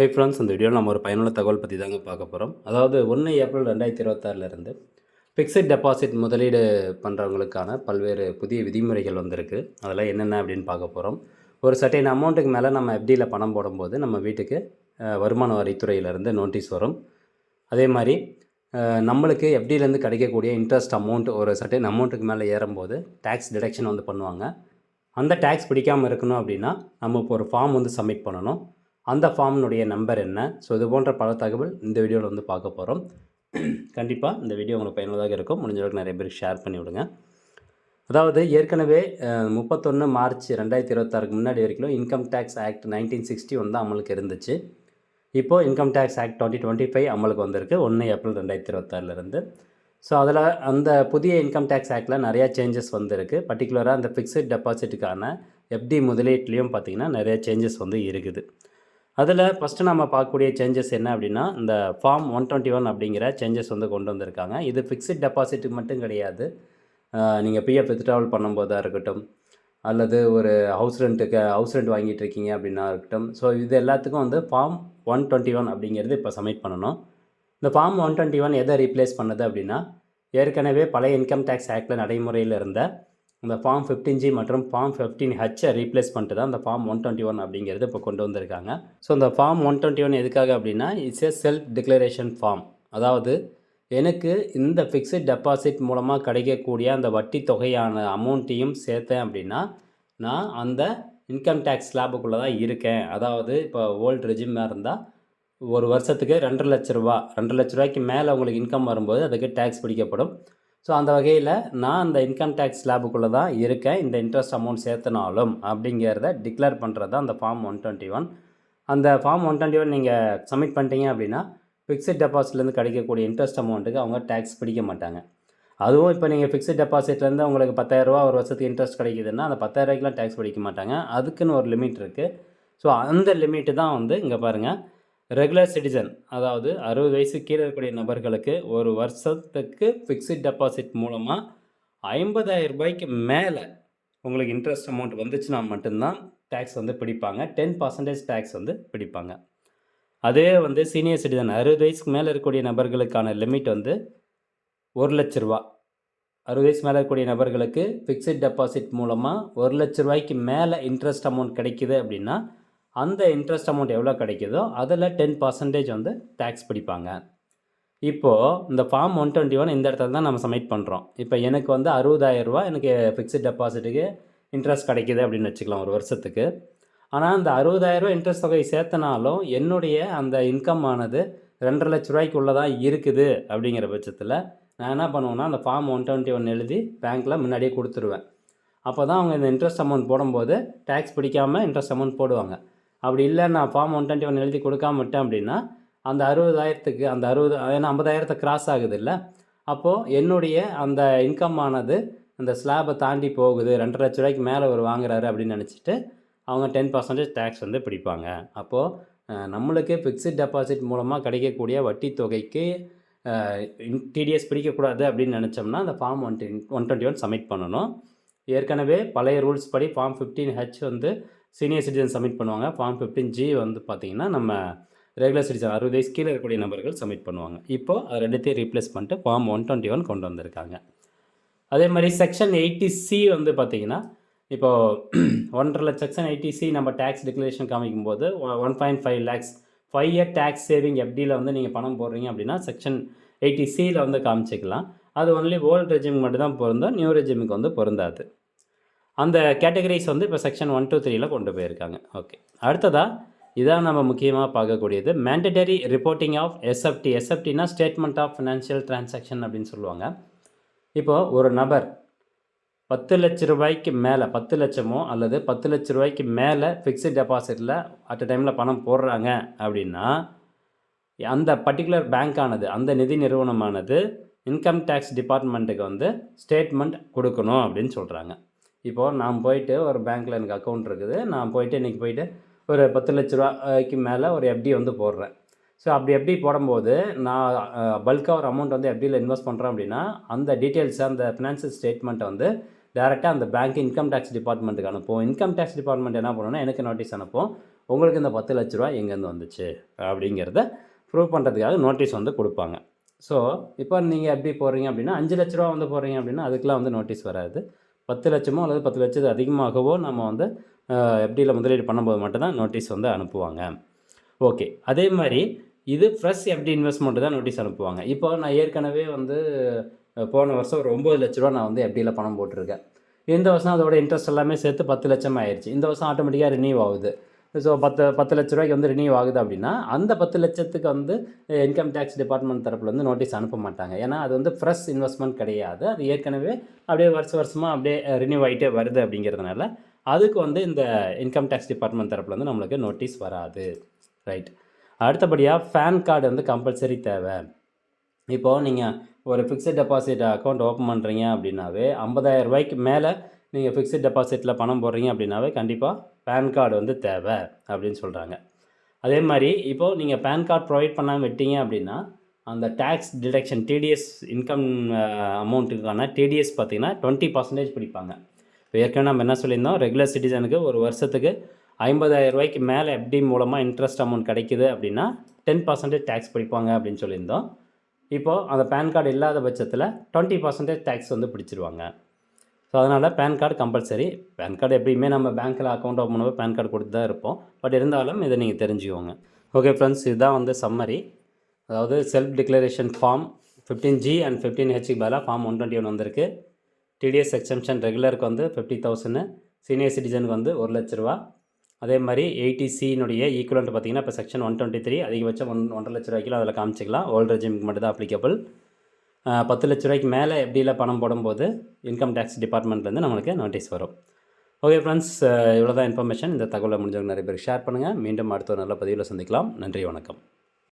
Hi friends, இந்த வீடியோவில் நம்ம ஒரு பயனுள்ள தகவல் பற்றி தாங்க பார்க்க போகிறோம். அதாவது 1 ஏப்ரல் 2026 ஃபிக்ஸட் டெபாசிட் முதலீடு பண்ணுறவங்களுக்கான பல்வேறு புதிய விதிமுறைகள் வந்திருக்கு. அதெல்லாம் என்னென்ன அப்படின்னு பார்க்க போகிறோம். ஒரு சர்டைன் அமௌண்ட்டுக்கு மேலே நம்ம எஃப்டியில் பணம் போடும்போது நம்ம வீட்டுக்கு வருமான வரித்துறையிலேருந்து நோட்டீஸ் வரும். அதே மாதிரி நம்மளுக்கு எஃப்டியிலேருந்து கிடைக்கக்கூடிய இன்ட்ரெஸ்ட் அமௌண்ட் ஒரு சர்டைன் அமௌண்ட்டுக்கு மேலே ஏறும்போது டேக்ஸ் டிடக்ஷன் பண்ணுவாங்க. அந்த டேக்ஸ் பிடிக்காமல் இருக்கணும் அப்படின்னா நம்ம இப்போ ஒரு ஃபார்ம் சப்மிட் பண்ணணும். அந்த ஃபார்ம்னுடைய நம்பர் என்ன? ஸோ இது போன்ற பல தகவல் இந்த வீடியோவில் பார்க்க போகிறோம். கண்டிப்பாக இந்த வீடியோ உங்களுக்கு பயனுள்ளதாக இருக்கும். முடிஞ்ச அளவுக்கு நிறைய பேருக்கு ஷேர் பண்ணி விடுங்க. அதாவது ஏற்கனவே 31 மார்ச் 2026 முன்னாடி வரைக்கும் இன்கம் டேக்ஸ் ஆக்ட் 1961 தான் அமலுக்கு இருந்துச்சு. இப்போது இன்கம் டேக்ஸ் ஆக்ட் 2025 அமலுக்கு வந்திருக்கு 1 ஏப்ரல் 2026 ஸோ அதில் அந்த புதிய இன்கம் டேக்ஸ் ஆக்டில் நிறையா சேஞ்சஸ் வந்திருக்கு. பர்டிகுலராக அந்த ஃபிக்ஸட் டெபாசிட்டுக்கான எஃப்டி முதலீட்லேயும் பார்த்திங்கன்னா நிறையா சேஞ்சஸ் இருக்குது. அதில் ஃபஸ்ட்டு நம்ம பார்க்கக்கூடிய சேஞ்சஸ் என்ன அப்படின்னா, இந்த ஃபார்ம் 121 அப்படிங்கிற சேஞ்சஸ் கொண்டு வந்திருக்காங்க. இது ஃபிக்ஸட் டெபாசிட்டுக்கு மட்டும் கிடையாது. நீங்கள் பிஎஃப் வித்ட்ராவல் பண்ணும்போதாக இருக்கட்டும், அல்லது ஒரு ஹவுஸ் ரெண்ட் வாங்கிட்டு இருக்கீங்க அப்படின்னா இருக்கட்டும். ஸோ இது எல்லாத்துக்கும் ஃபார்ம் 121 அப்படிங்கிறது இப்போ சப்மிட் பண்ணணும். இந்த ஃபார்ம் 121 எதை ரீப்ளேஸ் பண்ணுது அப்படின்னா, ஏற்கனவே பழைய இன்கம் டேக்ஸ் ஆக்டில் நடைமுறையில் இருந்த இந்த ஃபார்ம் 15G மற்றும் ஃபார்ம் 15H ரீப்ளேஸ் பண்ணிட்டு தான் இந்த ஃபார்ம் 121 அப்படிங்கிறது இப்போ கொண்டு வந்திருக்காங்க. ஸோ இந்த ஃபார்ம் 121 எதுக்காக அப்படின்னா, இட்ஸ் செல்ஃப் டிக்ளரேஷன் ஃபார்ம். அதாவது எனக்கு இந்த ஃபிக்ஸட் டெபாசிட் மூலமாக கிடைக்கக்கூடிய அந்த வட்டி தொகையான அமௌண்ட்டையும் சேர்த்தேன் அப்படின்னா நான் அந்த இன்கம் டேக்ஸ் ஸ்லாபுக்குள்ளே தான் இருக்கேன். அதாவது இப்போ ஓல்டு ரெஜிமாக இருந்தால் ஒரு வருஷத்துக்கு 2.5 லட்ச ரூபா 2.5 லட்ச ரூபாய்க்கு மேலே உங்களுக்கு இன்கம் வரும்போது அதுக்கு டேக்ஸ் பிடிக்கப்படும். ஸோ அந்த வகையில் நான் அந்த இன்கம் டேக்ஸ் ஸ்லாபுக்குள்ளே தான் இருக்கேன், இந்த இன்ட்ரெஸ்ட் அமௌண்ட் சேர்த்தனாலும் அப்படிங்கிறத டிக்ளேர் பண்ணுறது தான் அந்த ஃபார்ம் 121. அந்த ஃபார்ம் 121 நீங்கள் சப்மிட் பண்ணிட்டீங்க அப்படின்னா ஃபிக்ஸட் டெபாசிட்லேருந்து கிடைக்கக்கூடிய இன்ட்ரெஸ்ட் அமௌண்ட்டுக்கு அவங்க டேக்ஸ் பிடிக்க மாட்டாங்க. அதுவும் இப்போ நீங்கள் ஃபிக்ஸட் டெபாசிட்லேருந்து உங்களுக்கு 10,000 ரூபா ஒரு வருஷத்துக்கு இன்ட்ரெஸ்ட் கிடைக்குதுன்னா அந்த 10,000 ரூபாய்க்குலாம் டேக்ஸ் பிடிக்க மாட்டாங்க. அதுக்குன்னு ஒரு லிமிட் இருக்குது. ஸோ அந்த லிமிட்டு தான் இங்கே பாருங்கள், ரெகுலர் சிட்டிசன், அதாவது 60 வயசு கீழே இருக்கக்கூடிய நபர்களுக்கு ஒரு வருஷத்துக்கு ஃபிக்ஸட் டெபாசிட் மூலமாக 50,000 ரூபாய்க்கு மேலே உங்களுக்கு இன்ட்ரெஸ்ட் அமௌண்ட் வந்துச்சுன்னா மட்டும்தான் டேக்ஸ் பிடிப்பாங்க. 10% டேக்ஸ் பிடிப்பாங்க. அதே சீனியர் சிட்டிசன் 60 வயசுக்கு மேலே இருக்கக்கூடிய நபர்களுக்கான லிமிட் 1 லட்ச ரூபா. 60 வயசு மேலே இருக்கக்கூடிய நபர்களுக்கு ஃபிக்ஸட் டெபாசிட் மூலமாக 1 லட்ச ரூபாய்க்கு மேலே இன்ட்ரெஸ்ட் அமௌண்ட் கிடைக்கிது அப்படின்னா அந்த இன்ட்ரெஸ்ட் அமௌண்ட் எவ்வளோ கிடைக்குதோ அதில் 10% டேக்ஸ் பிடிப்பாங்க. இப்போது இந்த ஃபார்ம் 121 இந்த இடத்துல தான் நம்ம சப்மிட் பண்ணுறோம். இப்போ எனக்கு 60,000 ரூபா எனக்கு ஃபிக்ஸட் டெபாசிட்டுக்கு இன்ட்ரெஸ்ட் கிடைக்கிது அப்படின்னு வச்சுக்கலாம் ஒரு வருஷத்துக்கு. ஆனால் அந்த 60,000 ரூபா இன்ட்ரெஸ்ட் தொகை சேர்த்தனாலும் என்னுடைய அந்த இன்கம் ஆனது 2.5 லட்ச ரூபாய்க்குள்ளே தான் இருக்குது. அப்படிங்கிற பட்சத்தில் நான் என்ன பண்ணுவேன்னா அந்த ஃபார்ம் 121 எழுதி பேங்க்கில் முன்னாடியே கொடுத்துருவேன். அப்போ தான் அவங்க இந்த இன்ட்ரெஸ்ட் அமௌண்ட் போடும்போது டேக்ஸ் பிடிக்காமல் இன்ட்ரெஸ்ட் அமௌண்ட் போடுவாங்க. அப்படி இல்லை நான் ஃபார்ம் 121 எழுதி கொடுக்காம விட்டேன் அப்படின்னா அந்த 60,000க்கு அந்த 60 ஏன்னா 50,000 கிராஸ் ஆகுது இல்லை, அப்போது என்னுடைய அந்த இன்கம் ஆனது அந்த ஸ்லாபை தாண்டி போகுது, 2.5 லட்ச ரூபாய்க்கு மேலே ஒரு வாங்குறாரு அப்படின்னு நினச்சிட்டு அவங்க 10% டேக்ஸ் பிடிப்பாங்க. அப்போது நம்மளுக்கு ஃபிக்ஸட் டெபாசிட் மூலமாக கிடைக்கக்கூடிய வட்டி தொகைக்கு டிடிஎஸ் பிடிக்கக்கூடாது அப்படின்னு நினச்சோம்னா அந்த ஃபார்ம் 121 சப்மிட் பண்ணணும். ஏற்கனவே பழைய ரூல்ஸ் படி form 15H senior citizen submit பண்ணுவாங்க. ஃபார்ம் 15G பார்த்திங்கன்னா நம்ம ரெகுலர் சிட்டிசன் 60 வயசு கீழே இருக்கக்கூடிய நபர்கள் சப்மிட் பண்ணுவாங்க. இப்போது அது ரெண்டுத்தையும் ரீப்ளேஸ் பண்ணிட்டு ஃபார்ம் 121 கொண்டு வந்திருக்காங்க. அதே மாதிரி செக்ஷன் 80C பார்த்திங்கன்னா இப்போது 1.5 லட்சம் செக்ஷன் 80C நம்ம டேக்ஸ் டிக்ளரேஷன் காமிக்கும்போது 1.5 lakhs 5 year டேக்ஸ் சேவிங் எஃப்டியில் நீங்கள் பணம் போடுறீங்க அப்படின்னா செக்ஷன் 80Cயில் காமிச்சிக்கலாம். அது ஒன்லி ஓல்டு ரெஜிமுக்கு மட்டும் தான் பொருந்தும், நியூ ரெஜிமுக்கு பொருந்தாது. அந்த கேட்டகரிஸ் இப்போ செக்ஷன் 1 to 3 கொண்டு போயிருக்காங்க. ஓகே, அடுத்ததாக இதான் நம்ம முக்கியமாக பார்க்கக்கூடியது மேண்டட்டரி ரிப்போர்ட்டிங் ஆஃப் எஸ்எஃப்டி. எஸ்எஃப்டினா ஸ்டேட்மெண்ட் ஆஃப் ஃபினான்ஷியல் டிரான்சாக்ஷன் அப்படின்னு சொல்லுவாங்க. இப்போது ஒரு நபர் 10 லட்ச ரூபாய்க்கு மேலே 10 லட்சமோ அல்லது 10 லட்ச ரூபாய்க்கு மேலே ஃபிக்ஸட் டெபாசிட்டில் அட் அ டைமில் பணம் போடுறாங்க அப்படின்னா அந்த பர்டிகுலர் பேங்க்கானது, அந்த நிதி நிறுவனமானது இன்கம் டேக்ஸ் டிபார்ட்மெண்ட்டுக்கு ஸ்டேட்மெண்ட் கொடுக்கணும் அப்படின்னு சொல்கிறாங்க. இப்போது நான் போயிட்டு ஒரு பேங்க்கில் எனக்கு அக்கௌண்ட் இருக்குது, நான் போயிட்டு இன்றைக்கி போயிட்டு ஒரு 10 லட்ச ரூபாய்க்கு மேலே ஒரு எஃப்டி போடுறேன். ஸோ அப்படி எஃப்டி போடும்போது நான் பல்காக ஒரு அமௌண்ட் எஃப்டியில் இன்வெஸ்ட் பண்ணுறேன் அப்படின்னா அந்த டீட்டெயில்ஸ் அந்த ஃபினான்ஷியல் ஸ்டேட்மெண்ட்டை டேரெக்டாக அந்த பேங்க் இன்கம் டேக்ஸ் டிபார்ட்மெண்ட்டுக்கு அனுப்பும். இன்கம் டேக்ஸ் டிபார்ட்மெண்ட் என்ன பண்ணுன்னா எனக்கு நோட்டீஸ் அனுப்பும். உங்களுக்கு இந்த 10 லட்ச ரூபா எங்கேருந்து வந்துச்சு அப்படிங்கிறத ப்ரூவ் பண்ணுறதுக்காக நோட்டீஸ் வந்து கொடுப்பாங்க. ஸோ இப்போ நீங்கள் எப்படி போடுறீங்க அப்படின்னா 5 லட்ச ரூபா வந்து போடுறீங்க அப்படின்னா அதுக்கெலாம் வந்து நோட்டீஸ் வராது. 10 லட்சமோ அல்லது 10 லட்சத்துக்கு அதிகமாகவோ நம்ம வந்து எஃப்டியில் முதலீடு பண்ணும்போது மட்டும்தான் நோட்டீஸ் வந்து அனுப்புவாங்க. ஓகே, அதே மாதிரி இது ஃப்ரெஷ் எஃப்டி இன்வெஸ்ட்மெண்ட்டு தான் நோட்டீஸ் அனுப்புவாங்க. இப்போ நான் ஏற்கனவே வந்து போன வருஷம் ஒரு 9 லட்ச ரூபா நான் வந்து எஃப்டியில் பணம் போட்டிருக்கேன். இந்த வருஷம் அதோட இன்ட்ரெஸ்ட் எல்லாமே சேர்த்து 10 லட்சம் ஆயிடுச்சு. இந்த வருஷம் ஆட்டோமேட்டிக்காக ரினியூவ் ஆகுது. ஸோ 10 லட்ச ரூபாய்க்கு வந்து ரினியூவ் ஆகுது அப்படின்னா அந்த 10 லட்சத்துக்கு வந்து இன்கம் டேக்ஸ் டிபார்ட்மெண்ட் தரப்பில் வந்து நோட்டீஸ் அனுப்ப மாட்டாங்க. ஏன்னா அது வந்து ஃப்ரெஷ் இன்வெஸ்ட்மெண்ட் கிடையாது. அது ஏற்கனவே அப்படியே வருஷமாக அப்படியே ரினியூவ் ஆகிட்டே வருது அப்படிங்கிறதுனால அதுக்கு வந்து இந்த இன்கம் டேக்ஸ் டிபார்ட்மெண்ட் தரப்பில் வந்து நம்மளுக்கு நோட்டீஸ் வராது. ரைட். அடுத்தபடியாக பேன் கார்டு வந்து கம்பல்சரி தேவை. இப்போது நீங்கள் ஒரு ஃபிக்ஸட் டெபாசிட் அக்கௌண்ட் ஓப்பன் பண்ணுறீங்க அப்படின்னாவே 50,000 ரூபாய்க்கு மேலே நீங்கள் ஃபிக்ஸட் டெபாசிட்டில் பணம் போடுறீங்க அப்படின்னாவே கண்டிப்பாக பேன் கார்டு வந்து தேவை அப்படின்னு சொல்கிறாங்க. அதே மாதிரி இப்போது நீங்கள் பேன் கார்டு ப்ரொவைட் பண்ணாமல் விட்டீங்க அப்படின்னா அந்த டேக்ஸ் டிடக்ஷன் டிடிஎஸ் இன்கம் அமௌண்ட்டுக்கான டிடிஎஸ் பார்த்திங்கன்னா 20% பிடிப்பாங்க. இப்போ ஏற்கனவே நம்ம என்ன சொல்லியிருந்தோம், ரெகுலர் சிட்டிசனுக்கு ஒரு வருஷத்துக்கு 50,000 ரூபாய்க்கு மேலே எஃப்டி மூலமாக இன்ட்ரெஸ்ட் அமௌண்ட் கிடைக்குது அப்படின்னா 10% டேக்ஸ் பிடிப்பாங்க அப்படின்னு சொல்லியிருந்தோம். இப்போது அந்த பேன் கார்டு இல்லாத பட்சத்தில் 20% டேக்ஸ் வந்து பிடிச்சிருவாங்க. ஸோ அதனால் PAN card compulsory. PAN card எப்படியுமே நம்ம பேங்க்கில் அக்கௌண்ட் ஓப்பன் பண்ணும்போது பேன் கார்டு கொடுத்து தான் இருப்போம். பட் இருந்தாலும் இதை நீங்கள் தெரிஞ்சுக்கோங்க. ஓகே ஃப்ரெண்ட்ஸ், இதுதான் வந்து சம்மரி. அதாவது self declaration form 15G and 15Hக்கு பதிலாக ஃபார்ம் 121 வந்திருக்கு. டிடிஎஸ் எக்ஸம்ஷன் ரெகுலருக்கு வந்து 50,000, சீனியர் சிட்டிசனுக்கு வந்து 1 லட்ச ரூபா. அதே மாதிரி 80Cனுடைய ஈக்குவலண்ட் பார்த்திங்கன்னா இப்போ செக்ஷன் 123 அதிகபட்சம் 1.5 லட்ச ரூபாய்க்கு அதில் காமிச்சிக்கலாம். ஓல்டு ரெஜிமுக்கு மட்டும் தான் அப்ளிகபிள். 10 லட்ச ரூபாய்க்கு மேலே எஃப்டியில் பணம் போடும்போது இன்கம் டேக்ஸ் டிபார்ட்மெண்ட்லேருந்து நம்மளுக்கு நோட்டீஸ் வரும். ஓகே ஃப்ரெண்ட்ஸ், இவ்வளோ தான் இன்ஃபர்மேஷன். இந்த தகவலை முடிஞ்சவங்க நிறைய பேர் ஷேர் பண்ணுங்கள். மீண்டும் அடுத்த ஒரு நல்ல பதிவில் சந்திக்கலாம். நன்றி, வணக்கம்.